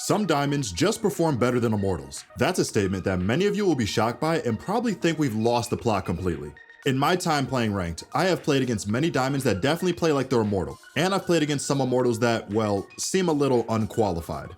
Some diamonds just perform better than immortals. That's a statement that many of you will be shocked by and probably think we've lost the plot completely. In my time playing ranked, I have played against many diamonds that definitely play like they're immortal, and I've played against some immortals that, well, seem a little unqualified.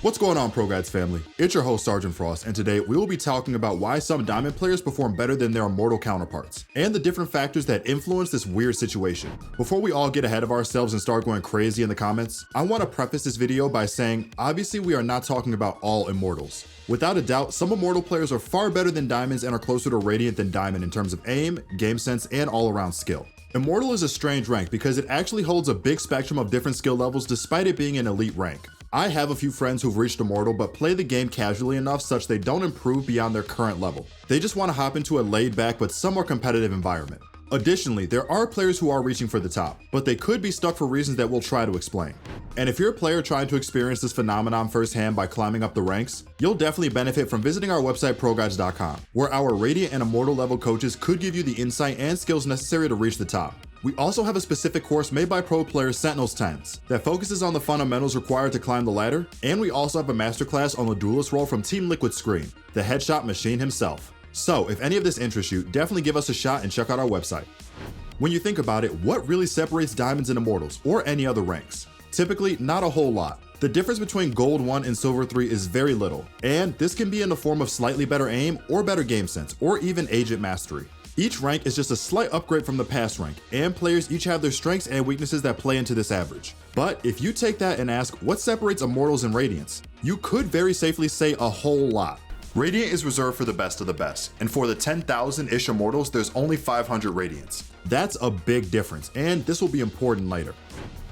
What's going on, ProGuides family? It's your host, Sergeant Frost, and today we will be talking about why some diamond players perform better than their immortal counterparts, and the different factors that influence this weird situation. Before we all get ahead of ourselves and start going crazy in the comments, I want to preface this video by saying, obviously we are not talking about all immortals. Without a doubt, some immortal players are far better than diamonds and are closer to radiant than diamond in terms of aim, game sense, and all-around skill. Immortal is a strange rank because it actually holds a big spectrum of different skill levels despite it being an elite rank. I have a few friends who've reached Immortal but play the game casually enough such they don't improve beyond their current level. They just want to hop into a laid-back but somewhat competitive environment. Additionally, there are players who are reaching for the top, but they could be stuck for reasons that we'll try to explain. And if you're a player trying to experience this phenomenon firsthand by climbing up the ranks, you'll definitely benefit from visiting our website ProGuides.com, where our Radiant and Immortal level coaches could give you the insight and skills necessary to reach the top. We also have a specific course made by pro player Sentinels 10s that focuses on the fundamentals required to climb the ladder, and we also have a masterclass on the duelist role from Team Liquid Screen, the headshot machine himself. So if any of this interests you, definitely give us a shot and check out our website. When you think about it, what really separates diamonds and immortals, or any other ranks? Typically, not a whole lot. The difference between Gold 1 and Silver 3 is very little, and this can be in the form of slightly better aim, or better game sense, or even agent mastery. Each rank is just a slight upgrade from the past rank, and players each have their strengths and weaknesses that play into this average. But if you take that and ask what separates Immortals and Radiants, you could very safely say a whole lot. Radiant is reserved for the best of the best, and for the 10,000-ish Immortals, there's only 500 Radiants. That's a big difference, and this will be important later.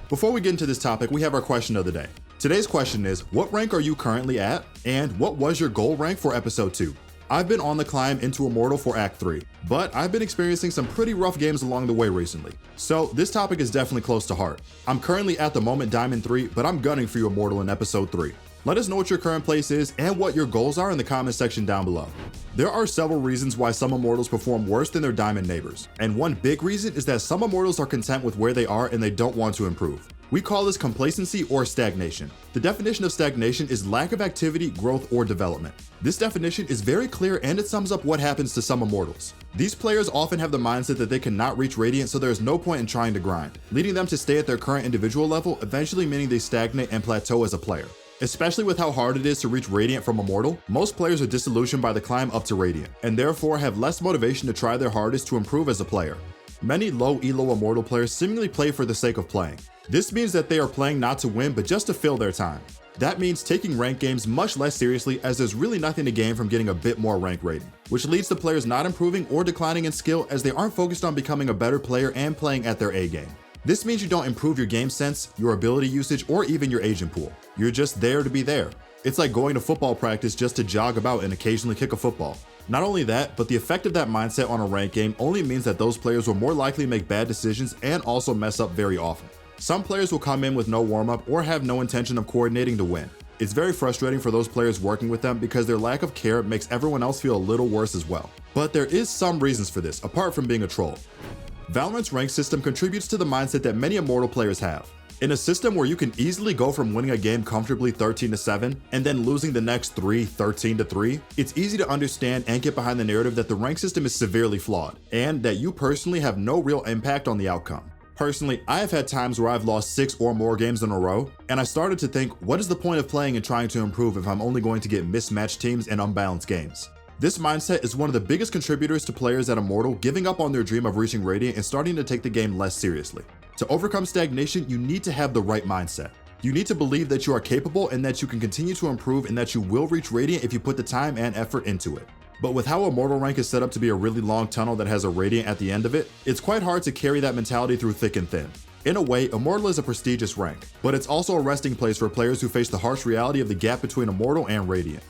Before we get into this topic, we have our question of the day. Today's question is, what rank are you currently at, and what was your goal rank for episode 2? I've been on the climb into Immortal for Act 3, but I've been experiencing some pretty rough games along the way recently, so this topic is definitely close to heart. I'm currently at the moment Diamond 3, but I'm gunning for you Immortal in episode 3. Let us know what your current place is and what your goals are in the comment section down below. There are several reasons why some Immortals perform worse than their Diamond neighbors, and one big reason is that some Immortals are content with where they are and they don't want to improve. We call this complacency or stagnation. The definition of stagnation is lack of activity, growth, or development. This definition is very clear and it sums up what happens to some Immortals. These players often have the mindset that they cannot reach Radiant, so there is no point in trying to grind, leading them to stay at their current individual level, eventually meaning they stagnate and plateau as a player. Especially with how hard it is to reach Radiant from Immortal, most players are disillusioned by the climb up to Radiant, and therefore have less motivation to try their hardest to improve as a player. Many low elo Immortal players seemingly play for the sake of playing. This means that they are playing not to win, but just to fill their time. That means taking ranked games much less seriously, as there's really nothing to gain from getting a bit more rank rating, which leads to players not improving or declining in skill as they aren't focused on becoming a better player and playing at their A game. This means you don't improve your game sense, your ability usage, or even your agent pool. You're just there to be there. It's like going to football practice just to jog about and occasionally kick a football. Not only that, but the effect of that mindset on a ranked game only means that those players will more likely make bad decisions and also mess up very often. Some players will come in with no warm-up or have no intention of coordinating to win. It's very frustrating for those players working with them because their lack of care makes everyone else feel a little worse as well. But there is some reasons for this, apart from being a troll. Valorant's rank system contributes to the mindset that many Immortal players have. In a system where you can easily go from winning a game comfortably 13-7 and then losing the next 3 13-3, it's easy to understand and get behind the narrative that the rank system is severely flawed, and that you personally have no real impact on the outcome. Personally, I have had times where I've lost 6 or more games in a row, and I started to think, what is the point of playing and trying to improve if I'm only going to get mismatched teams and unbalanced games? This mindset is one of the biggest contributors to players at Immortal giving up on their dream of reaching Radiant and starting to take the game less seriously. To overcome stagnation, you need to have the right mindset. You need to believe that you are capable and that you can continue to improve and that you will reach Radiant if you put the time and effort into it. But with how Immortal rank is set up to be a really long tunnel that has a Radiant at the end of it, it's quite hard to carry that mentality through thick and thin. In a way, Immortal is a prestigious rank, but it's also a resting place for players who face the harsh reality of the gap between Immortal and Radiant.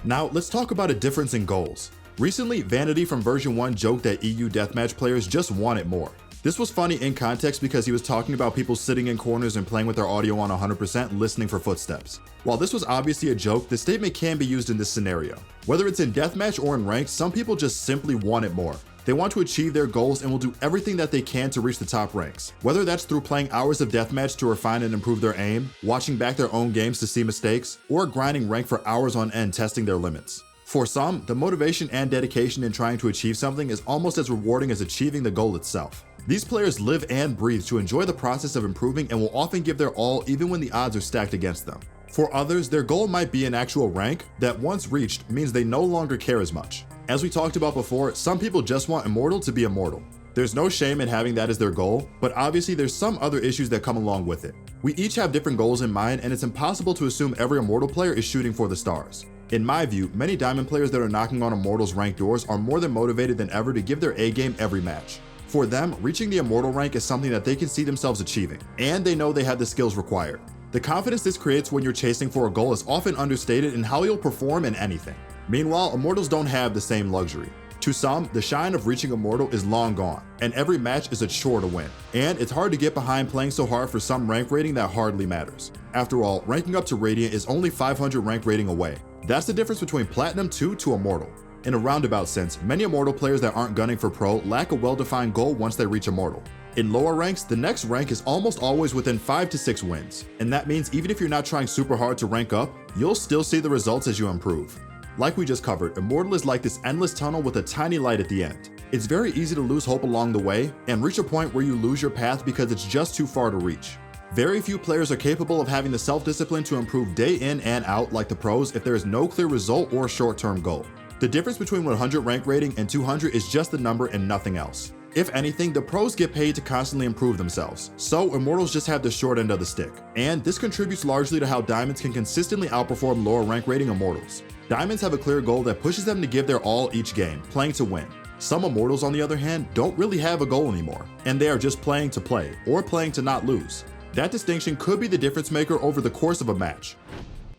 Now, let's talk about a difference in goals. Recently, Vanity from version 1 joked that EU deathmatch players just wanted more. This was funny in context because he was talking about people sitting in corners and playing with their audio on 100% listening for footsteps. While this was obviously a joke, the statement can be used in this scenario. Whether it's in deathmatch or in ranked, some people just simply want it more. They want to achieve their goals and will do everything that they can to reach the top ranks. Whether that's through playing hours of deathmatch to refine and improve their aim, watching back their own games to see mistakes, or grinding rank for hours on end testing their limits. For some, the motivation and dedication in trying to achieve something is almost as rewarding as achieving the goal itself. These players live and breathe to enjoy the process of improving and will often give their all even when the odds are stacked against them. For others, their goal might be an actual rank that once reached means they no longer care as much. As we talked about before, some people just want Immortal to be immortal. There's no shame in having that as their goal, but obviously there's some other issues that come along with it. We each have different goals in mind, and it's impossible to assume every Immortal player is shooting for the stars. In my view, many Diamond players that are knocking on Immortals rank doors are more than motivated than ever to give their A game every match. For them, reaching the Immortal rank is something that they can see themselves achieving, and they know they have the skills required. The confidence this creates when you're chasing for a goal is often understated in how you'll perform in anything. Meanwhile, Immortals don't have the same luxury. To some, the shine of reaching Immortal is long gone, and every match is a chore to win. And it's hard to get behind playing so hard for some rank rating that hardly matters. After all, ranking up to Radiant is only 500 rank rating away. That's the difference between Platinum 2 to Immortal. In a roundabout sense, many Immortal players that aren't gunning for Pro lack a well-defined goal once they reach Immortal. In lower ranks, the next rank is almost always within 5 to 6 wins, and that means even if you're not trying super hard to rank up, you'll still see the results as you improve. Like we just covered, Immortal is like this endless tunnel with a tiny light at the end. It's very easy to lose hope along the way and reach a point where you lose your path because it's just too far to reach. Very few players are capable of having the self-discipline to improve day in and out like the pros if there is no clear result or short-term goal. The difference between 100 rank rating and 200 is just the number and nothing else. If anything, the pros get paid to constantly improve themselves, so Immortals just have the short end of the stick. And this contributes largely to how Diamonds can consistently outperform lower rank rating Immortals. Diamonds have a clear goal that pushes them to give their all each game, playing to win. Some Immortals, on the other hand, don't really have a goal anymore, and they are just playing to play, or playing to not lose. That distinction could be the difference maker over the course of a match.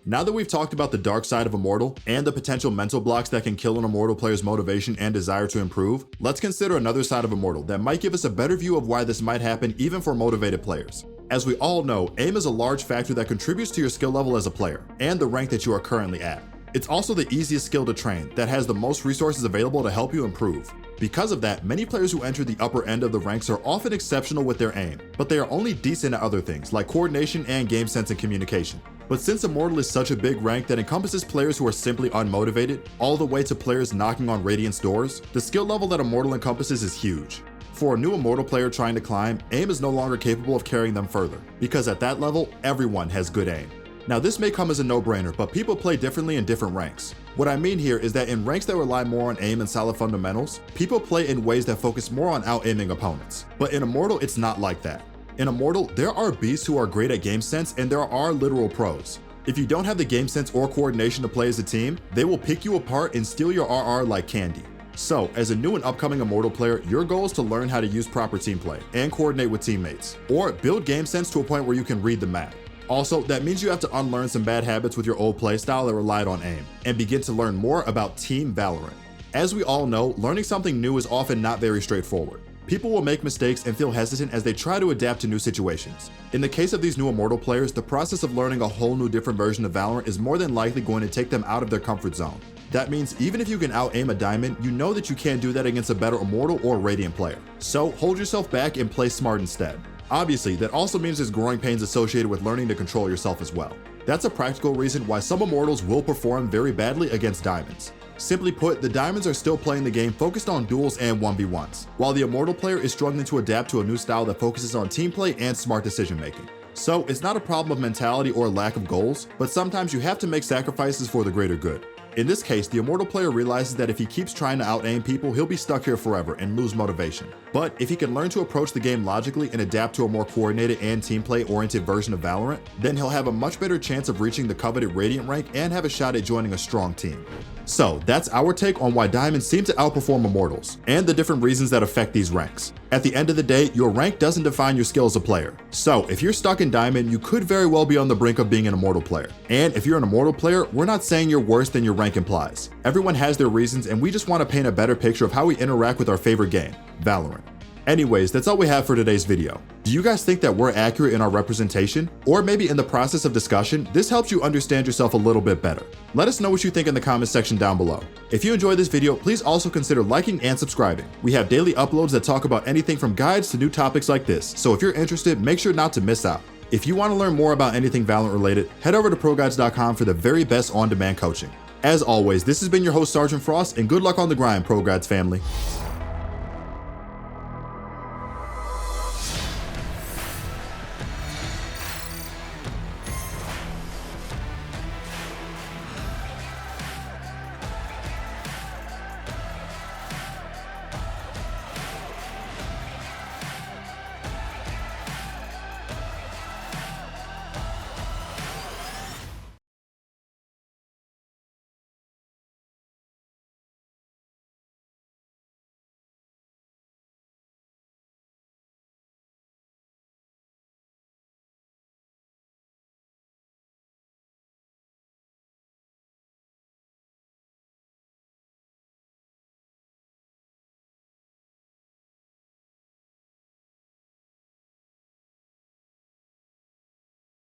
Now that we've talked about the dark side of Immortal and the potential mental blocks that can kill an Immortal player's motivation and desire to improve, let's consider another side of Immortal that might give us a better view of why this might happen even for motivated players. As we all know, aim is a large factor that contributes to your skill level as a player and the rank that you are currently at. It's also the easiest skill to train that has the most resources available to help you improve. Because of that, many players who enter the upper end of the ranks are often exceptional with their aim, but they are only decent at other things like coordination and game sense and communication. But since Immortal is such a big rank that encompasses players who are simply unmotivated, all the way to players knocking on Radiant's doors, the skill level that Immortal encompasses is huge. For a new Immortal player trying to climb, aim is no longer capable of carrying them further, because at that level, everyone has good aim. Now this may come as a no-brainer, but people play differently in different ranks. What I mean here is that in ranks that rely more on aim and solid fundamentals, people play in ways that focus more on out-aiming opponents. But in Immortal, it's not like that. In Immortal, there are beasts who are great at game sense and there are literal pros. If you don't have the game sense or coordination to play as a team, they will pick you apart and steal your RR like candy. So, as a new and upcoming Immortal player, your goal is to learn how to use proper team play and coordinate with teammates, or build game sense to a point where you can read the map. Also, that means you have to unlearn some bad habits with your old playstyle that relied on aim, and begin to learn more about Team Valorant. As we all know, learning something new is often not very straightforward. People will make mistakes and feel hesitant as they try to adapt to new situations. In the case of these new Immortal players, the process of learning a whole new different version of Valorant is more than likely going to take them out of their comfort zone. That means even if you can out-aim a Diamond, you know that you can't do that against a better Immortal or Radiant player. So hold yourself back and play smart instead. Obviously, that also means there's growing pains associated with learning to control yourself as well. That's a practical reason why some Immortals will perform very badly against Diamonds. Simply put, the Diamonds are still playing the game focused on duels and 1v1s, while the Immortal player is struggling to adapt to a new style that focuses on team play and smart decision making. So it's not a problem of mentality or lack of goals, but sometimes you have to make sacrifices for the greater good. In this case, the Immortal player realizes that if he keeps trying to out-aim people, he'll be stuck here forever and lose motivation. But if he can learn to approach the game logically and adapt to a more coordinated and team play-oriented version of Valorant, then he'll have a much better chance of reaching the coveted Radiant rank and have a shot at joining a strong team. So that's our take on why Diamonds seem to outperform Immortals, and the different reasons that affect these ranks. At the end of the day, your rank doesn't define your skill as a player. So if you're stuck in Diamond, you could very well be on the brink of being an Immortal player. And if you're an Immortal player, we're not saying you're worse than your rank implies. Everyone has their reasons, and we just want to paint a better picture of how we interact with our favorite game, Valorant. Anyways, that's all we have for today's video. Do you guys think that we're accurate in our representation? Or maybe in the process of discussion, this helps you understand yourself a little bit better? Let us know what you think in the comments section down below. If you enjoyed this video, please also consider liking and subscribing. We have daily uploads that talk about anything from guides to new topics like this, so if you're interested, make sure not to miss out. If you want to learn more about anything Valorant related, head over to ProGuides.com for the very best on-demand coaching. As always, this has been your host, Sergeant Frost, and good luck on the grind, ProGuides family.